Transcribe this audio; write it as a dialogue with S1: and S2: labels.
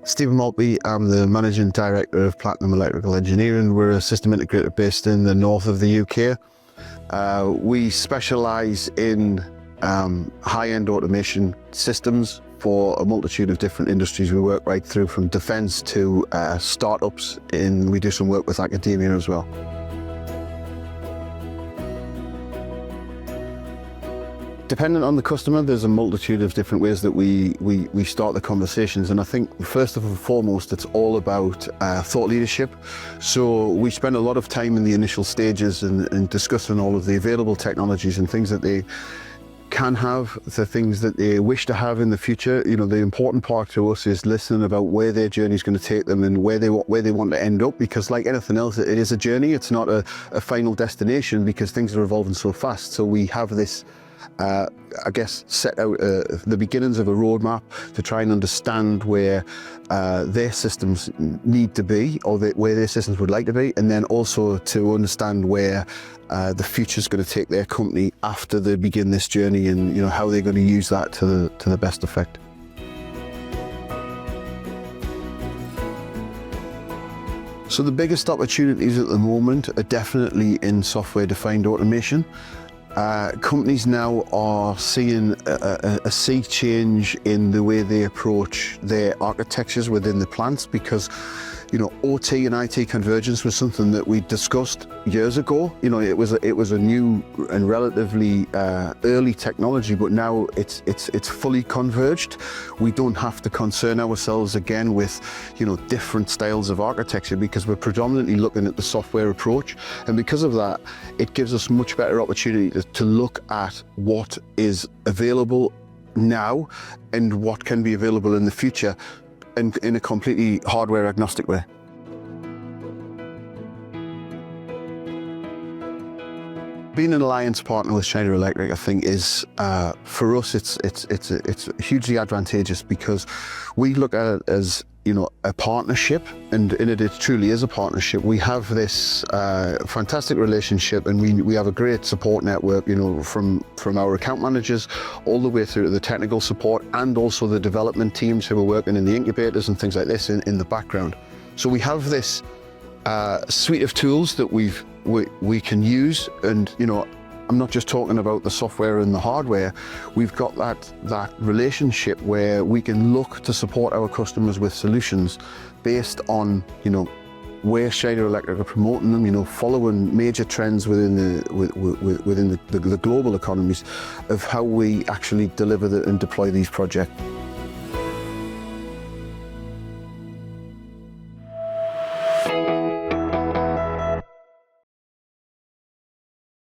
S1: Stephen Maltby, I'm the Managing Director of Platinum Electrical Engineering. We're a system integrator based in the north of the UK. We specialise in high-end automation systems for a multitude of different industries. We work right through from defence to startups, and we do some work with academia as well. Depending on the customer, there's a multitude of different ways that we start the conversations, and I think first and foremost it's all about thought leadership. So we spend a lot of time in the initial stages in discussing all of the available technologies and things that they can have, the things that they wish to have in the future. You know, the important part to us is listening about where their journey is going to take them and where they want to end up, because like anything else, it is a journey. It's not a final destination, because things are evolving so fast. So we have this I guess set out the beginnings of a roadmap to try and understand where their systems need to be, or where their systems would like to be, and then also to understand where the future is going to take their company after they begin this journey, and you know how they're going to use that to the best effect. So the biggest opportunities at the moment are definitely in software-defined automation. Companies now are seeing a sea change in the way they approach their architectures within the plants, because you know, OT and IT convergence was something that we discussed years ago. You know, it was a new and relatively early technology, but now it's fully converged. We don't have to concern ourselves again with, you know, different styles of architecture, because we're predominantly looking at the software approach, and because of that, it gives us much better opportunity to look at what is available now and what can be available in the future, and in a completely hardware agnostic way. Being an alliance partner with Schneider Electric, I think, is for us it's hugely advantageous, because we look at it as, you know, a partnership, and it truly is a partnership. We have this fantastic relationship, and we have a great support network, you know, from our account managers all the way through to the technical support, and also the development teams who are working in the incubators and things like this in the background. So we have this suite of tools that we can use, and you know, I'm not just talking about the software and the hardware. We've got that relationship where we can look to support our customers with solutions based on, you know, where Schneider Electric are promoting them, you know, following major trends within the global economies of how we actually deliver and deploy these projects.